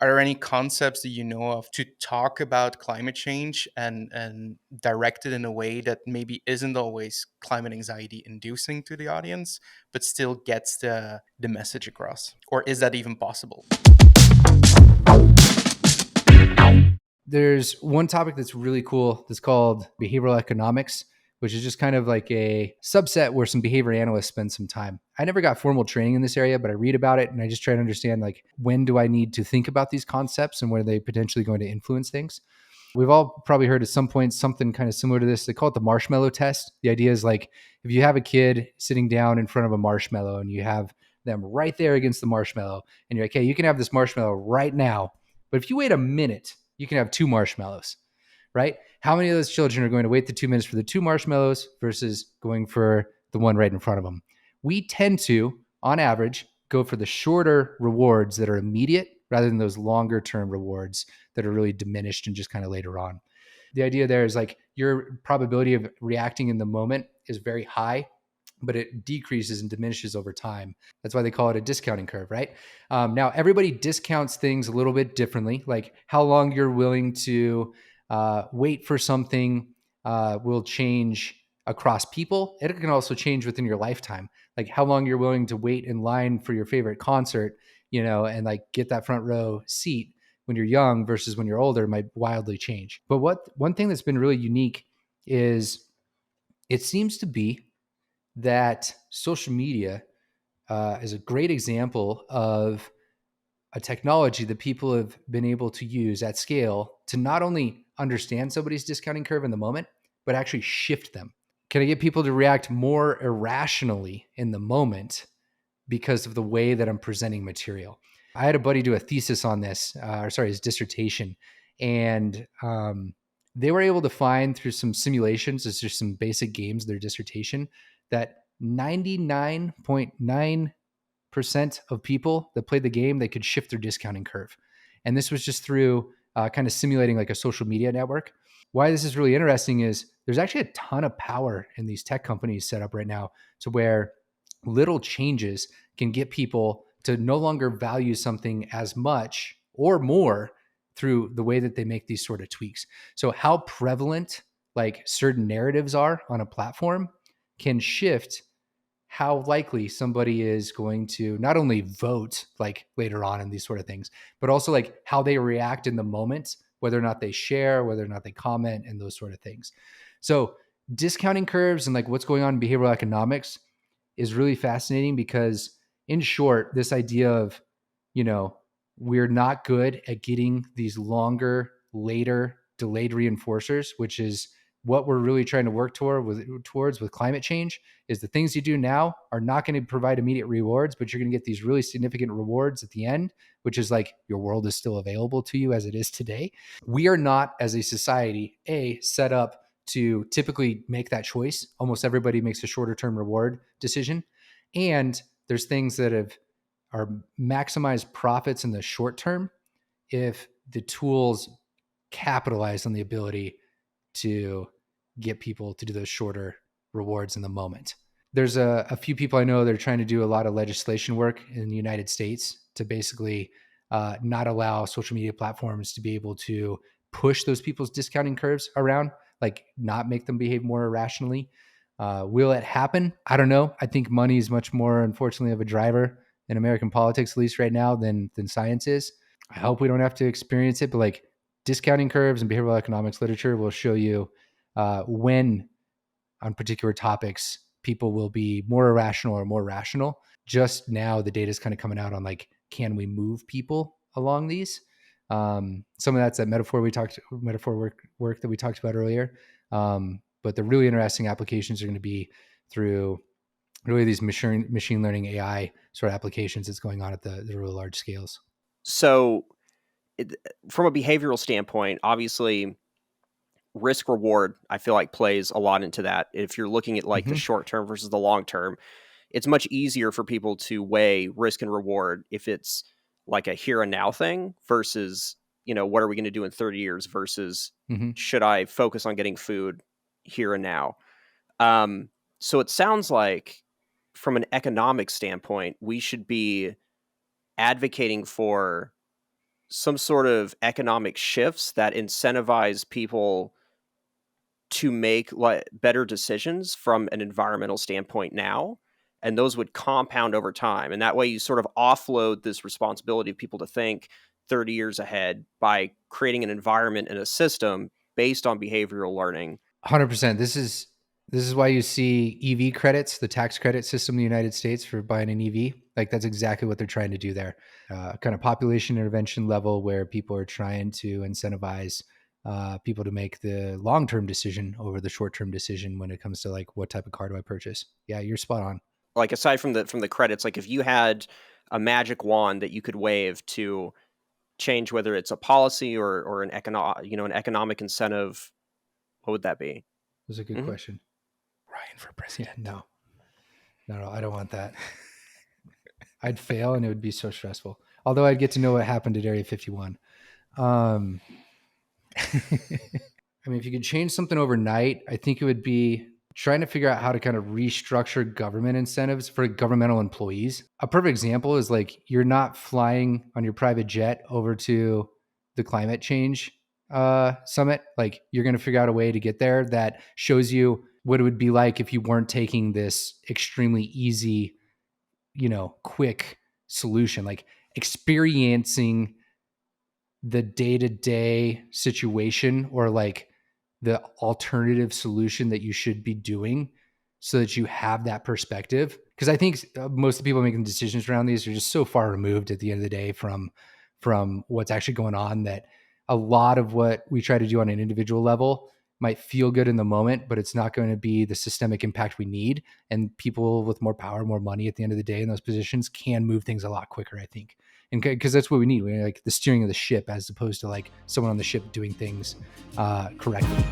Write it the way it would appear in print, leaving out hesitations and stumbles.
Are there any concepts that you know of to talk about climate change and direct it in a way that maybe isn't always climate anxiety inducing to the audience, but still gets the message across? Or is that even possible? There's one topic that's really cool that's called behavioral economics, which is just kind of like a subset where some behavior analysts spend some time. I never got formal training in this area, but I read about it and I just try to understand like when do I need to think about these concepts and when are they potentially going to influence things. We've all probably heard at some point something kind of similar to this. They call it the marshmallow test. The idea is like if you have a kid sitting down in front of a marshmallow and you have them right there against the marshmallow and you're like, hey, you can have this marshmallow right now. But if you wait a minute, you can have two marshmallows, right? How many of those children are going to wait the 2 minutes for the two marshmallows versus going for the one right in front of them? We tend to, on average, go for the shorter rewards that are immediate rather than those longer term rewards that are really diminished and just kind of later on. The idea there is like your probability of reacting in the moment is very high, but it decreases and diminishes over time. That's why they call it a discounting curve, right? Now, everybody discounts things a little bit differently. Like how long you're willing to wait for something will change across people. It can also change within your lifetime. Like how long you're willing to wait in line for your favorite concert, and like get that front row seat when you're young versus when you're older might wildly change. But one thing that's been really unique is it seems to be that social media is a great example of a technology that people have been able to use at scale to not only understand somebody's discounting curve in the moment, but actually shift them. Can I get people to react more irrationally in the moment because of the way that I'm presenting material? I had a buddy do a thesis on this, his dissertation, and they were able to find through some simulations, it's just some basic games, their dissertation, that 99.9% of people that played the game, they could shift their discounting curve. And this was just through kind of simulating like a social media network. Why this is really interesting is there's actually a ton of power in these tech companies set up right now to where little changes can get people to no longer value something as much or more through the way that they make these sort of tweaks. So how prevalent like certain narratives are on a platform can shift how likely somebody is going to not only vote like later on in these sort of things, but also like how they react in the moment, whether or not they share, whether or not they comment, and those sort of things. So discounting curves and like what's going on in behavioral economics is really fascinating because in short, this idea of, you know, we're not good at getting these longer, later, delayed reinforcers, which is what we're really trying to work towards with climate change, is the things you do now are not going to provide immediate rewards, but you're going to get these really significant rewards at the end, which is like your world is still available to you as it is today. We are not, as a society, set up to typically make that choice. Almost everybody makes a shorter term reward decision. And there's things that are maximize profits in the short term if the tools capitalize on the ability to get people to do those shorter rewards in the moment. There's a few people I know that are trying to do a lot of legislation work in the United States to basically not allow social media platforms to be able to push those people's discounting curves around, like not make them behave more irrationally. Will it happen? I don't know. I think money is much more, unfortunately, of a driver in American politics, at least right now, than science is. I hope we don't have to experience it, but like discounting curves and behavioral economics literature will show you when on particular topics people will be more irrational or more rational. Just now, the data is kind of coming out on like, can we move people along these? Some of that's that metaphor work that we talked about earlier. But the really interesting applications are going to be through really these machine learning AI sort of applications that's going on at the really large scales. So, from a behavioral standpoint, obviously, risk reward, I feel like plays a lot into that. If you're looking at like the Mm-hmm. short term versus the long term, it's much easier for people to weigh risk and reward if it's like a here and now thing versus, what are we going to do in 30 years versus Mm-hmm. should I focus on getting food here and now? So it sounds like from an economic standpoint, we should be advocating for some sort of economic shifts that incentivize people to make better decisions from an environmental standpoint now, and those would compound over time, and that way you sort of offload this responsibility of people to think 30 years ahead by creating an environment and a system based on behavioral learning. 100%. This is why you see EV credits, the tax credit system in the United States for buying an EV. Like, that's exactly what they're trying to do there. Kind of population intervention level, where people are trying to incentivize people to make the long-term decision over the short-term decision when it comes to like, what type of car do I purchase? Yeah, you're spot on. Like, aside from the credits, like if you had a magic wand that you could wave to change whether it's a policy or an economic incentive, what would that be? That's a good Mhm. question. Ryan for Yeah, president. no, I don't want that. I'd fail and it would be so stressful. Although I'd get to know what happened at Area 51. I mean, if you could change something overnight, I think it would be trying to figure out how to kind of restructure government incentives for governmental employees. A perfect example is like, you're not flying on your private jet over to the climate change summit. Like, you're going to figure out a way to get there that shows you what it would be like if you weren't taking this extremely easy, quick solution, like experiencing the day-to-day situation, or like the alternative solution that you should be doing, so that you have that perspective. Because I think most of the people making decisions around these are just so far removed at the end of the day from what's actually going on, that a lot of what we try to do on an individual level might feel good in the moment, but it's not going to be the systemic impact we need. And people with more power, more money at the end of the day in those positions can move things a lot quicker, I think. And because that's what we need. We need like the steering of the ship, as opposed to like someone on the ship doing things correctly.